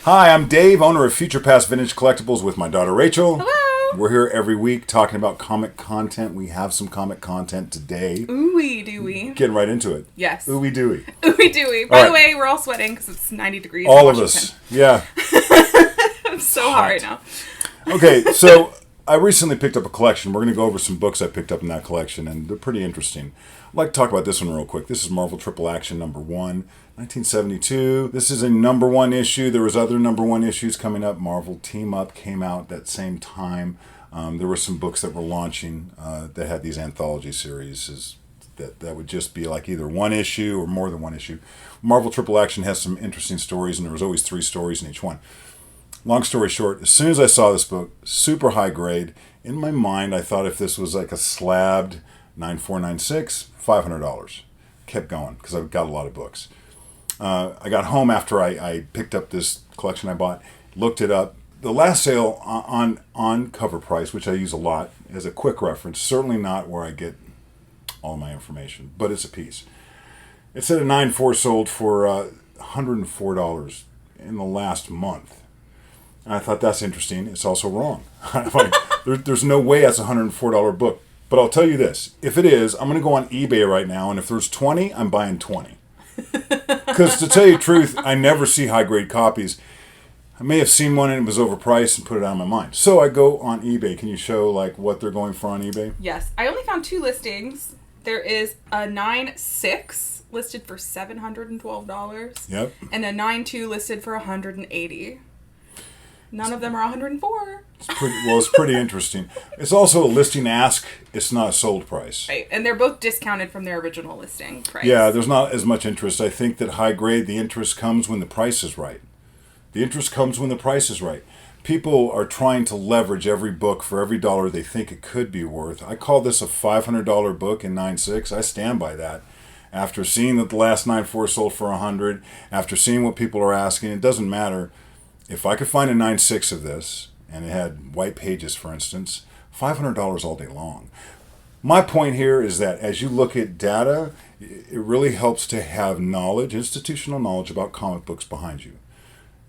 Hi, I'm Dave, owner of Future Past Vintage Collectibles with my daughter Rachel. Hello. We're here every week talking about comic content. We have some comic content today. Ooey dooey. Getting right into it. Yes. Ooey dooey. Ooey dooey. By the way, we're all sweating because it's 90 degrees All in of Washington. us. Yeah. It's so hot right now. Okay, so I recently picked up a collection. We're going to go over some books I picked up in that collection, and they're pretty interesting. I'd like to talk about this one real quick. This is Marvel Triple Action number 1. 1972. This is a number 1 issue. There was other number 1 issues coming up. Marvel Team Up came out that same time. There were some books that were launching that had these anthology series that would just be like either one issue or more than one issue. Marvel Triple Action has some interesting stories, and there was always 3 stories in each one. Long story short, as soon as I saw this book, super high grade, in my mind I thought if this was like a slabbed 9496, $500. Kept going because I've got a lot of books. I got home after I picked up this collection I bought, looked it up. The last sale on cover price, which I use a lot as a quick reference, certainly not where I get all my information, but it's a piece. It said a 9.4 sold for $104 in the last month. And I thought that's interesting. It's also wrong. There's no way that's a $104 book. But I'll tell you this. If it is, I'm going to go on eBay right now, and if there's 20, I'm buying 20. Because to tell you the truth, I never see high-grade copies. I may have seen one and it was overpriced and put it out of my mind. So I go on eBay. Can you show like what they're going for on eBay? Yes. I only found 2 listings. There is a 9.6 listed for $712. Yep. And a 9.2 listed for $180. None of them are $104. It's pretty interesting. It's also a listing ask. It's not a sold price. Right. And they're both discounted from their original listing price. Yeah, there's not as much interest. I think that high grade, the interest comes when the price is right. The interest comes when the price is right. People are trying to leverage every book for every dollar they think it could be worth. I call this a $500 book in 9.6. I stand by that. After seeing that the last 9.4 sold for $100, after seeing what people are asking, it doesn't matter. If I could find a 9.6 of this, and it had white pages, for instance, $500 all day long. My point here is that as you look at data, it really helps to have knowledge, institutional knowledge about comic books behind you.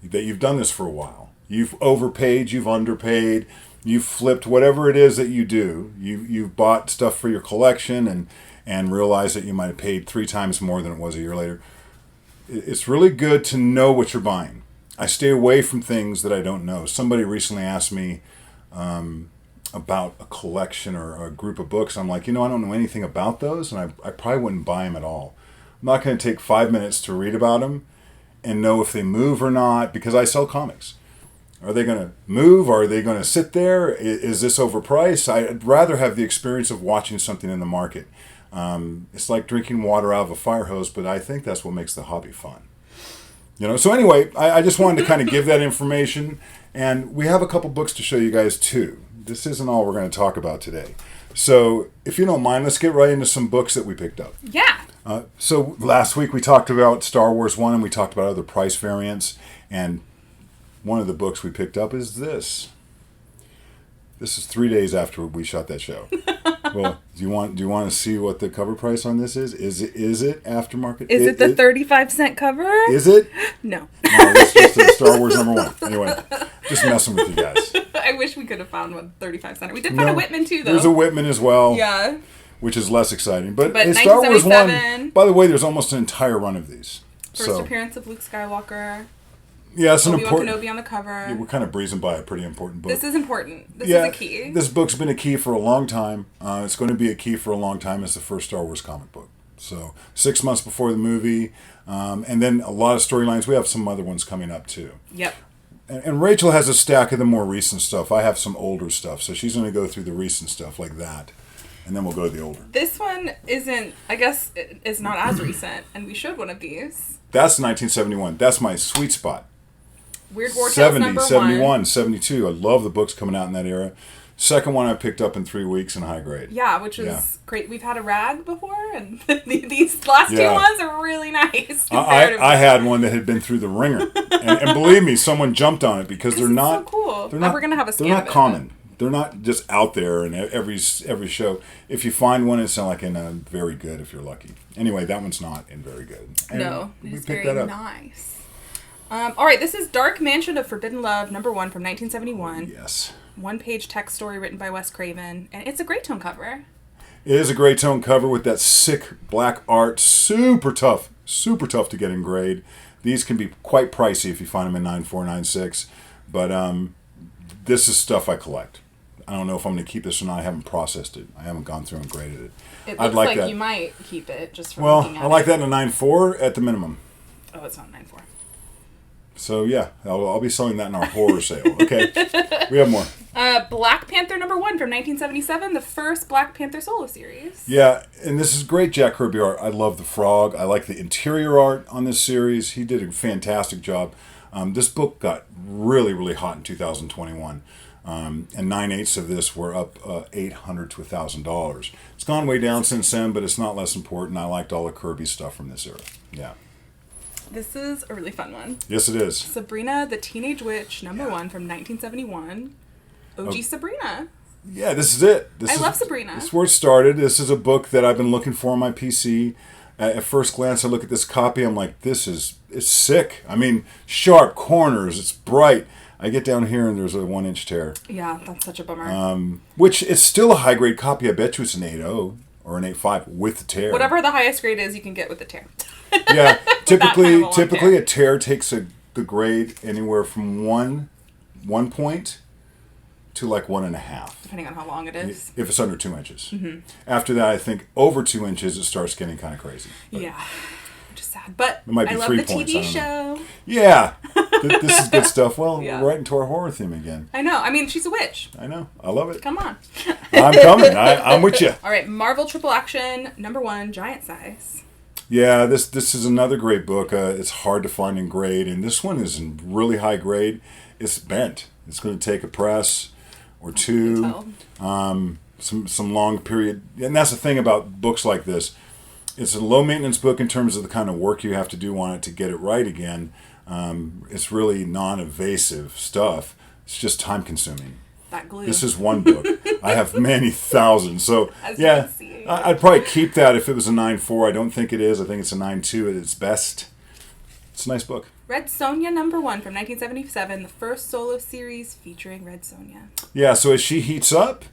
That you've done this for a while. You've overpaid, you've underpaid, you've flipped, whatever it is that you do. You've bought stuff for your collection and realized that you might have paid 3 times more than it was a year later. It's really good to know what you're buying. I stay away from things that I don't know. Somebody recently asked me about a collection or a group of books. I'm like, I don't know anything about those, and I probably wouldn't buy them at all. I'm not going to take 5 minutes to read about them and know if they move or not, because I sell comics. Are they going to move? Are they going to sit there? Is this overpriced? I'd rather have the experience of watching something in the market. It's like drinking water out of a fire hose, but I think that's what makes the hobby fun. So anyway, I just wanted to kind of give that information, and we have a couple books to show you guys too. This isn't all we're going to talk about today. So if you don't mind, let's get right into some books that we picked up. Yeah. So last week we talked about Star Wars 1, and we talked about other price variants, and one of the books we picked up is this. This is 3 days after we shot that show. Well, do you want to see what the cover price on this is? Is it aftermarket? Is it the 35-cent cover? Is it? No. No, it's just a Star Wars number 1. Anyway, just messing with you guys. I wish we could have found one 35-center. We did find a Whitman too, though. There's a Whitman as well. Yeah. Which is less exciting. But Star Wars 1, by the way, there's almost an entire run of these. First appearance of Luke Skywalker. Yeah, it's an important. Obi-Wan Kenobi on the cover. Yeah, we're kind of breezing by a pretty important book. This is important. This is a key. This book's been a key for a long time. It's going to be a key for a long time. It's the first Star Wars comic book. So 6 months before the movie, and then a lot of storylines. We have some other ones coming up too. Yep. And Rachel has a stack of the more recent stuff. I have some older stuff, so she's going to go through the recent stuff like that. And then we'll go to the older. This one is not as recent, and we showed one of these. That's 1971. That's my sweet spot. Weird War Tales number 71, 72. I love the books coming out in that era. Second one I picked up in 3 weeks in high grade. Yeah, which was great. We've had a rag before, and these last 2 ones are really nice. I had one that had been through the ringer. and believe me, someone jumped on it because they're not... so cool. They're not, we're going to have a scan They're not of it. common. They're not just out there in every show. If you find one, it's like in a very good if you're lucky. Anyway, that one's not in very good. And no, we it's picked very that up. nice. All right, this is Dark Mansion of Forbidden Love, #1 from 1971. Yes. One-page text story written by Wes Craven, and it's a great tone cover. It is a great tone cover with that sick black art. Super tough to get in grade. These can be quite pricey if you find them in 9.4, 9.6. But this is stuff I collect. I don't know if I'm going to keep this or not. I haven't processed it. I haven't gone through and graded it. It looks like that. You might keep it just for looking at it. I like that in a 9.4 at the minimum. Oh, it's not 9.4. So, yeah, I'll be selling that in our horror sale. Okay, we have more. Black Panther #1 from 1977, the first Black Panther solo series. Yeah, and this is great Jack Kirby art. I love the frog. I like the interior art on this series. He did a fantastic job. This book got really, really hot in 2021. And 9/8 of this were up $800 to $1,000. It's gone way down since then, but it's not less important. I liked all the Kirby stuff from this era. Yeah. This is a really fun one. Yes, it is. Sabrina the Teenage Witch, #1 from 1971. OG Sabrina. Yeah, this is it. I love Sabrina. This is where it started. This is a book that I've been looking for on my PC. At first glance, I look at this copy. I'm like, it's sick. I mean, sharp corners. It's bright. I get down here and there's a 1-inch tear. Yeah, that's such a bummer. Which it's still a high grade copy. I bet you it's an 8.0 or an 8.5 with the tear. Whatever the highest grade is, you can get with the tear. Yeah, typically tear. a tear takes the grade anywhere from one point to like 1.5. Depending on how long it is. If it's under 2 inches. Mm-hmm. After that, I think over 2 inches, it starts getting kind of crazy. But yeah. Which is sad. But it might be I love 3 the points, TV show. Yeah. This is good stuff. Well, yeah. We're right into our horror theme again. I know. I mean, she's a witch. I know. I love it. Come on. I'm coming. I'm with you. All right. Marvel Triple Action, #1, Giant Size. Yeah, this is another great book. It's hard to find in grade, and this one is in really high grade. It's bent. It's going to take a press or two, some long period. And that's the thing about books like this. It's a low maintenance book in terms of the kind of work you have to do on it to get it right again. It's really non-evasive stuff. It's just time consuming. That glue. This is one book. I have many thousands. So, As yeah, you can see. I'd probably keep that if it was a 9.4. I don't think it is. I think it's a 9.2 at its best. It's a nice book. Red Sonja, #1 from 1977, the first solo series featuring Red Sonja. Yeah, so as she heats up,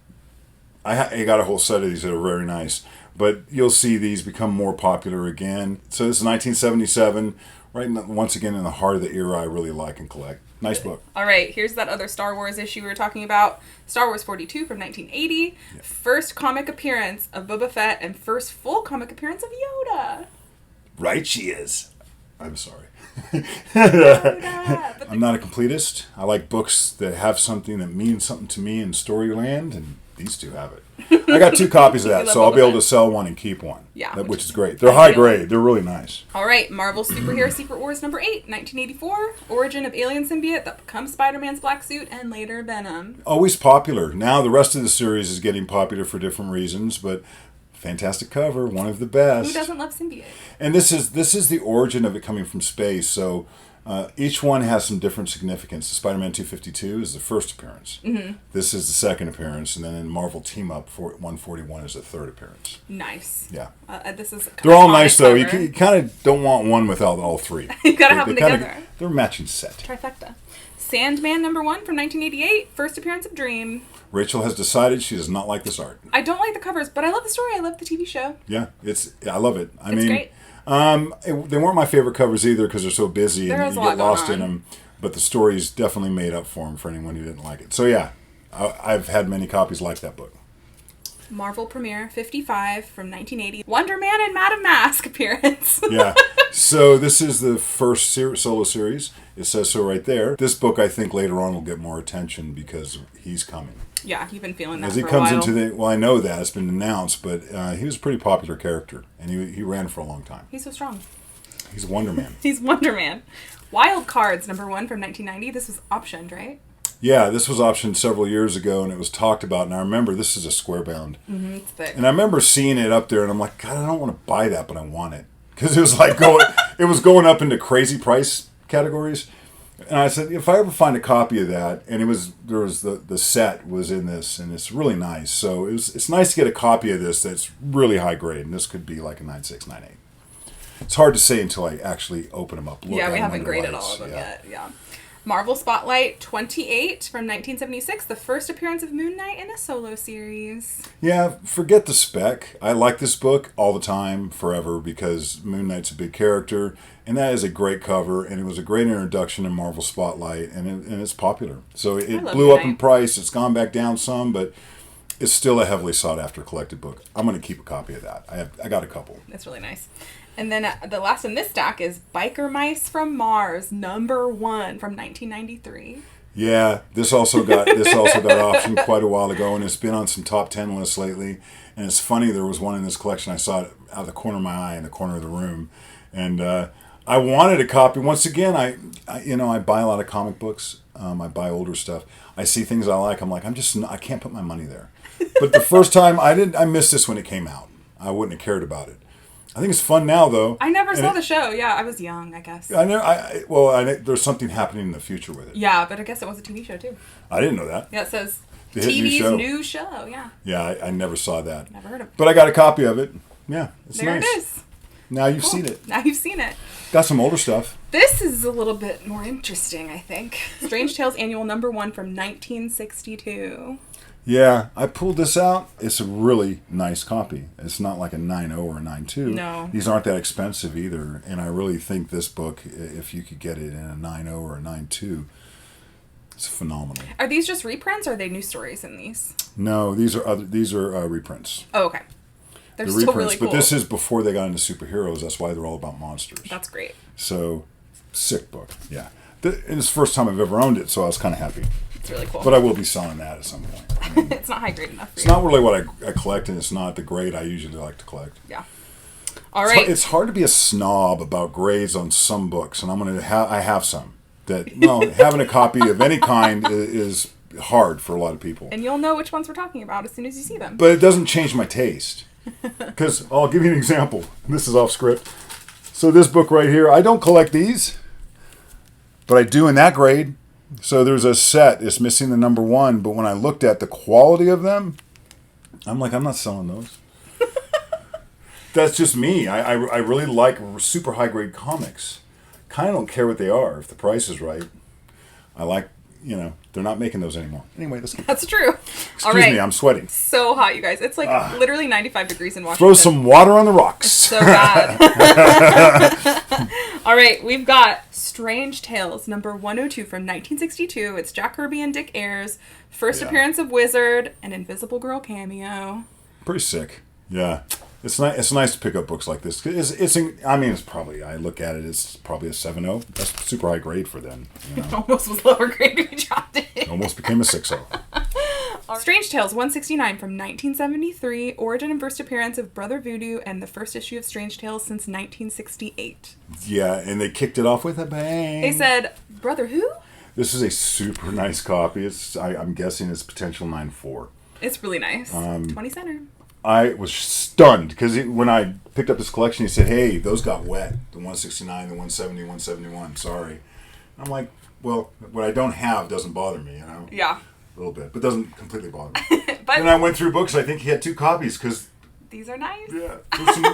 I got a whole set of these that are very nice. But you'll see these become more popular again. So this is 1977, once again in the heart of the era I really like and collect. Nice book. All right, here's that other Star Wars issue we were talking about. Star Wars 42 from 1980. Yeah. First comic appearance of Boba Fett and first full comic appearance of Yoda. Right she is. I'm sorry. Yoda, I'm not a completist. I like books that have something that means something to me in Storyland, and these two have it. I got 2 copies of that, so I'll be able to sell one and keep one. Yeah. Which is great. They're high grade. They're really nice. All right. Marvel Superhero Secret Wars #8, 1984. Origin of alien symbiote that becomes Spider-Man's black suit and later Venom. Always popular. Now the rest of the series is getting popular for different reasons, but fantastic cover. One of the best. Who doesn't love symbiote? And this is the origin of it coming from space, so each one has some different significance. The Spider-Man 252 is the first appearance. Mm-hmm. This is the second appearance, and then in Marvel Team Up 141 is the third appearance. Nice. Yeah. This is. They're all nice though. You kind of don't want one without all 3. You gotta have them together. They're a matching set. Trifecta. Sandman #1 from 1988. First appearance of Dream. Rachel has decided she does not like this art. I don't like the covers, but I love the story. I love the TV show. Yeah, I love it. I mean, great. They weren't my favorite covers either because they're so busy and you get lost in them. But the story's definitely made up for them for anyone who didn't like it. So yeah, I've had many copies like that book. Marvel Premiere 55 from 1980. Wonder Man and Madame Mask appearance. Yeah. So this is the first solo series. It says so right there. This book, I think, later on will get more attention because he's coming. Yeah, you've been feeling that As he for comes a while. into I know that. It's been announced, but he was a pretty popular character, and he ran for a long time. He's so strong. He's Wonder Man. He's Wonder Man. Wild Cards, #1 from 1990. This was optioned, right? Yeah, this was optioned several years ago, and it was talked about. And I remember this is a square bound. Mm-hmm, it's thick. And I remember seeing it up there, and I'm like, God, I don't want to buy that, but I want it. Because it was like it was going up into crazy price categories. And I said, if I ever find a copy of that, and the set was in this, and it's really nice. So it's nice to get a copy of this that's really high grade, and this could be like a 9.6, 9.8. It's hard to say until I actually open them up. We haven't graded all of them yet. Yeah. Marvel Spotlight 28 from 1976, the first appearance of Moon Knight in a solo series. Yeah, forget the spec. I like this book all the time, forever, because Moon Knight's a big character, and that is a great cover, and it was a great introduction to Marvel Spotlight, and it's popular. So it blew up in price. It's gone back down some, but it's still a heavily sought after collected book. I'm going to keep a copy of that. I got a couple. That's really nice. And then the last in this stack is Biker Mice from Mars, #1 from 1993. Yeah, this also got optioned quite a while ago, and it's been on some top 10 lists lately. And it's funny, there was one in this collection. I saw it out of the corner of my eye in the corner of the room, and I wanted a copy. Once again, I buy a lot of comic books. I buy older stuff. I see things I like. I'm like, I can't put my money there. But the first time I missed this when it came out. I wouldn't have cared about it. I think it's fun now, though. I never saw the show. Yeah, I was young, I guess. There's something happening in the future with it. Yeah, but I guess it was a TV show, too. I didn't know that. Yeah, it says TV's new show. Yeah. Yeah, I never saw that. Never heard of it. But I got a copy of it. Yeah, it's there nice. There it is. Now you've seen it. Now you've seen it. Got some older stuff. This is a little bit more interesting, I think. Strange Tales Annual #1 from 1962. Yeah, I pulled this out. It's a really nice copy. It's not like a 9.0 or a 9.2. No. These aren't that expensive either. And I really think this book, if you could get it in a 9.0 or a 9.2, it's phenomenal. Are these just reprints or are they new stories in these? No, these are reprints. Oh, okay. They're still reprints, really cool. But this is before they got into superheroes. That's why they're all about monsters. That's great. So, sick book. Yeah. And it's the first time I've ever owned it, so I was kind of happy. It's really cool. But I will be selling that at some point. I mean, it's not high grade enough for It's not really what I collect, and it's not the grade I usually like to collect. Yeah. All right. It's hard to be a snob about grades on some books, and I have some. Having a copy of any kind is hard for a lot of people. And you'll know which ones we're talking about as soon as you see them. But it doesn't change my taste. Because I'll give you an example. This is off script. So this book right here, I don't collect these, but I do in that grade. So there's a set. It's missing the #1, but when I looked at the quality of them, I'm like, I'm not selling those. That's just me. I really like super high grade comics. Kind of don't care what they are if the price is right. I like, they're not making those anymore. Anyway, that's true. Excuse me, I'm sweating. So hot, you guys. It's like literally 95 degrees in Washington. Throw some water on the rocks. It's so bad. All right, we've got Strange Tales, #102 from 1962. It's Jack Kirby and Dick Ayers. First appearance of Wizard, an Invisible Girl cameo. Pretty sick. Yeah. It's nice to pick up books like this. It's probably, I look at it, it's probably a 7.0. That's super high grade for them. It almost was lower grade if you dropped it. Almost became a 6.0. Strange Tales 169 from 1973. Origin and first appearance of Brother Voodoo and the first issue of Strange Tales since 1968. Yeah, and they kicked it off with a bang. They said, Brother who? This is a super nice copy. I'm guessing it's potential 9.4. It's really nice. 20 center. I was stunned because when I picked up this collection, he said, hey, those got wet. The 169, the 170, 171. Sorry. I'm like, well, what I don't have doesn't bother me, Yeah. A little bit, but doesn't completely bother me. But then I went through books. I think he had 2 copies because... These are nice. Yeah.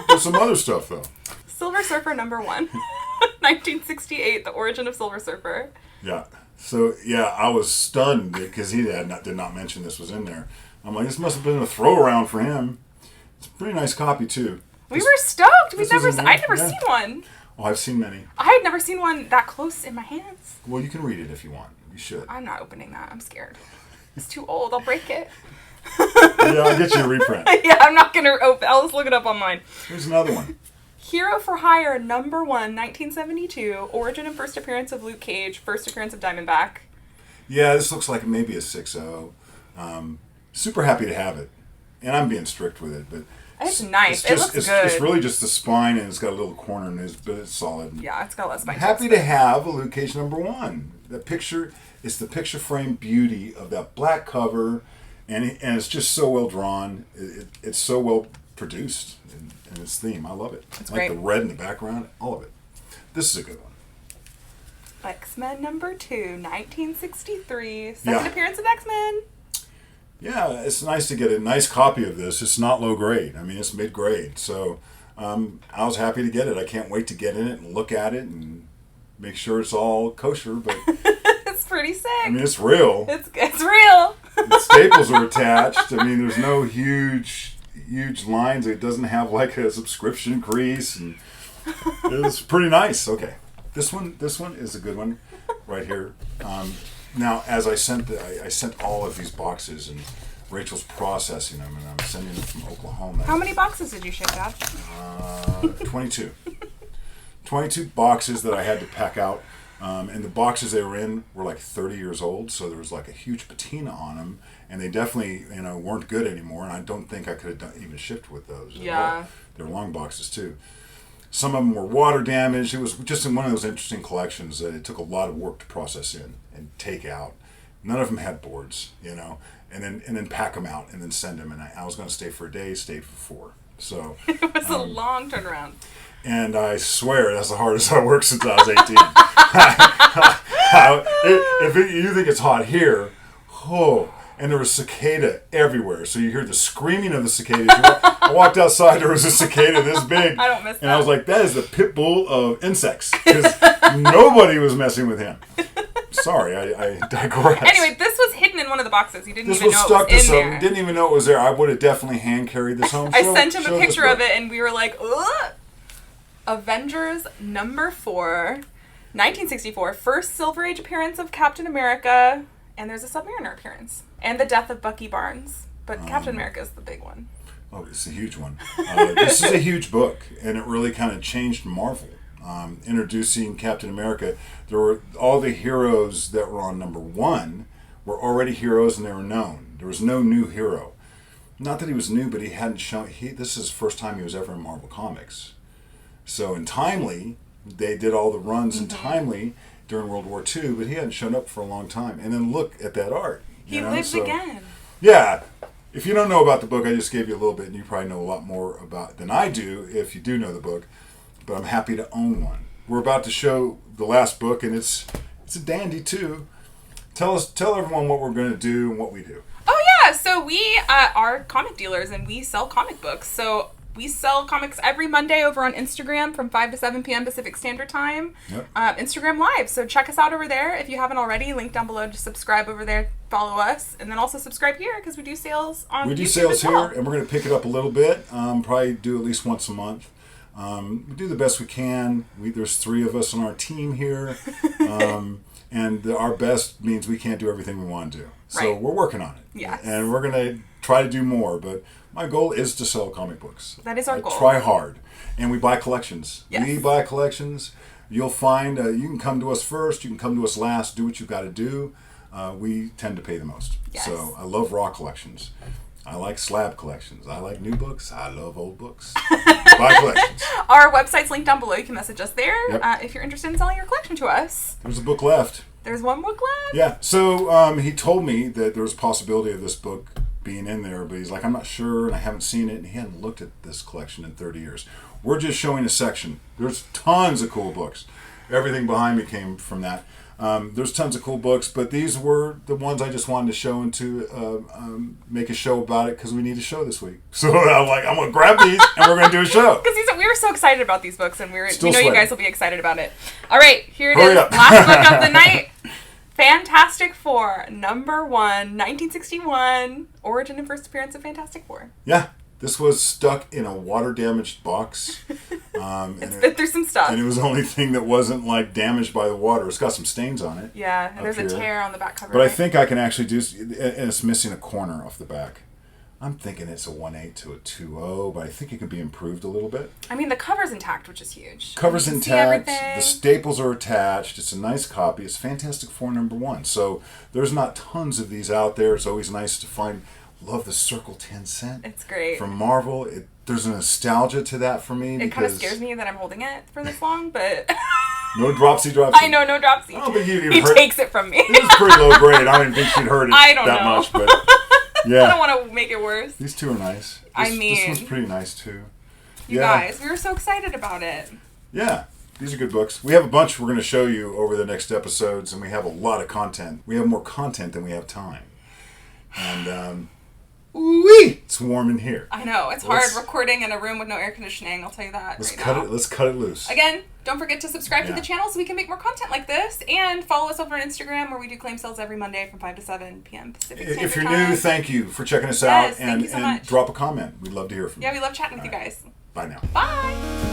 There's some other stuff, though. Silver Surfer #1. 1968, The Origin of Silver Surfer. Yeah. So, yeah, I was stunned because he did not mention this was in there. I'm like, this must have been a throw around for him. It's a pretty nice copy, too. We were stoked. I'd never seen one. Oh, I've seen many. I had never seen one that close in my hands. Well, you can read it if you want. You should. I'm not opening that. I'm scared. It's too old. I'll break it. Yeah, I'll get you a reprint. Yeah, I'm not going to open. I'll just look it up online. Here's another one. Hero for Hire #1, 1972. Origin and first appearance of Luke Cage. First appearance of Diamondback. Yeah, this looks like maybe a 6.0. Super happy to have it. And I'm being strict with it, but... It's nice. It looks good. It's really just the spine, and it's got a little corner, but it's solid. Yeah, it's got a lot of spine. I'm happy to have a Luke Cage #1. That picture, it's the picture frame beauty of that black cover, and it's just so well drawn. It's so well produced in its theme. I love it. It's like great. The red in the background, all of it. This is a good one. X-Men #2, 1963. Second appearance of X-Men. Yeah, it's nice to get a nice copy of this. It's not low grade. I mean, it's mid grade. So I was happy to get it. I can't wait to get in it and look at it and make sure it's all kosher. But It's pretty sick. I mean, it's real. It's real. The staples are attached. I mean, there's no huge lines. It doesn't have like a subscription crease, and it's pretty nice. Okay, this one is a good one, right here. Now, as I sent all of these boxes, and Rachel's processing them, and I'm sending them from Oklahoma. How many boxes did you ship, Dad? 22. 22 boxes that I had to pack out. And the boxes they were in were like 30 years old, so there was like a huge patina on them, and they definitely, weren't good anymore, and I don't think I could have even shipped with those. Yeah. They're long boxes too. Some of them were water damaged. It was just in one of those interesting collections that it took a lot of work to process in and take out. None of them had boards, and then pack them out and then send them. And I was going to stay for a day, stayed for 4. So it was a long turnaround. And I swear that's the hardest I worked since I was 18. If you think it's hot here, and there was cicada everywhere. So you hear the screaming of the cicadas. I walked outside, there was a cicada this big. I don't miss that. And I was like, that is the pit bull of insects. Because nobody was messing with him. Sorry, I digress. Anyway, this was hidden in one of the boxes. You didn't even know stuck it was to in something. there. Didn't even know it was there. I would have definitely hand carried this home. I sent him a picture of it, and we were like, ugh. Avengers number 4, 1964, first Silver Age appearance of Captain America, and there's a Submariner appearance. And the death of Bucky Barnes. But Captain America is the big one. Oh, it's a huge one. This is a huge book, and it really kind of changed Marvel. Introducing Captain America, there were all the heroes that were on number 1 were already heroes, and they were known. There was no new hero. Not that he was new, but he hadn't shown. This is the first time he was ever in Marvel Comics. So in Timely, they did all the runs in Timely during World War II, but he hadn't shown up for a long time. And then look at that art. He lives again. Yeah. If you don't know about the book, I just gave you a little bit, and you probably know a lot more about it than I do if you do know the book. But I'm happy to own one. We're about to show the last book, and it's a dandy too. Tell everyone what we're going to do and what we do. Oh yeah, so we are comic dealers, and we sell comic books. So we sell comics every Monday over on Instagram from 5 to 7 p.m. Pacific Standard Time. Yep. Instagram Live. So check us out over there if you haven't already. Link down below to subscribe over there. Follow us. And then also subscribe here because we do sales on YouTube. We do sales here, and we're going to pick it up a little bit. Probably do at least once a month. We do the best we can. There's 3 of us on our team here. And our best means we can't do everything we want to do. So we're working on it. Yes. And we're going to try to do more. But my goal is to sell comic books. That is our goal. Try hard. And we buy collections. Yes. We buy collections. You'll find you can come to us first. You can come to us last. Do what you've got to do. We tend to pay the most. Yes. So I love raw collections. I like slab collections. I like new books. I love old books. Buy collections. Our website's linked down below. You can message us there Yep. If you're interested in selling your collection to us. There's a book left. There's one book left? Yeah. So he told me that there was a possibility of this book being in there, but he's like, I'm not sure, and I haven't seen it, and he hadn't looked at this collection in 30 years. We're just showing a section. There's tons of cool books. Everything behind me came from that. There's tons of cool books, but these were the ones I just wanted to show and to make a show about it because we need a show this week. So I'm like, I'm going to grab these and we're going to do a show. Because we were so excited about these books, and we know sweating. you guys will be excited about it. All right, here it Hurry is. up. Last book of the night. Fantastic Four, number 1, 1961. Origin and first appearance of Fantastic Four. Yeah. This was stuck in a water-damaged box. It's been through some stuff. And it was the only thing that wasn't like damaged by the water. It's got some stains on it. Yeah, and there's a tear on the back cover. But I think I can actually do, and it's missing a corner off the back. I'm thinking it's a 1.8 to a 2.0, but I think it can be improved a little bit. I mean, the cover's intact, which is huge. Cover's intact. The staples are attached. It's a nice copy. It's Fantastic Four number 1. So there's not tons of these out there. It's always nice to find. Love the Circle 10 cent. It's great. From Marvel. There's a nostalgia to that for me. It kind of scares me that I'm holding it for this long, but... No dropsy. I know, no dropsy. I don't think he takes it from me. It was pretty low grade. I don't even think she'd heard it that much, but yeah. I don't want to make it worse. These 2 are nice. This one's pretty nice too. You guys, we were so excited about it. Yeah. These are good books. We have a bunch we're going to show you over the next episodes, and we have a lot of content. We have more content than we have time. And Ooh-wee, it's warm in here. I know, it's hard recording in a room with no air conditioning, I'll tell you that. Let's cut it loose. Again, don't forget to subscribe to the channel so we can make more content like this, and follow us over on Instagram where we do claim sales every Monday from 5 to 7 p.m. Pacific Standard If you're Time. new, thank you for checking us out, thank you so much. drop a comment. We'd love to hear from you. Yeah, we love chatting with you guys. Bye now. Bye!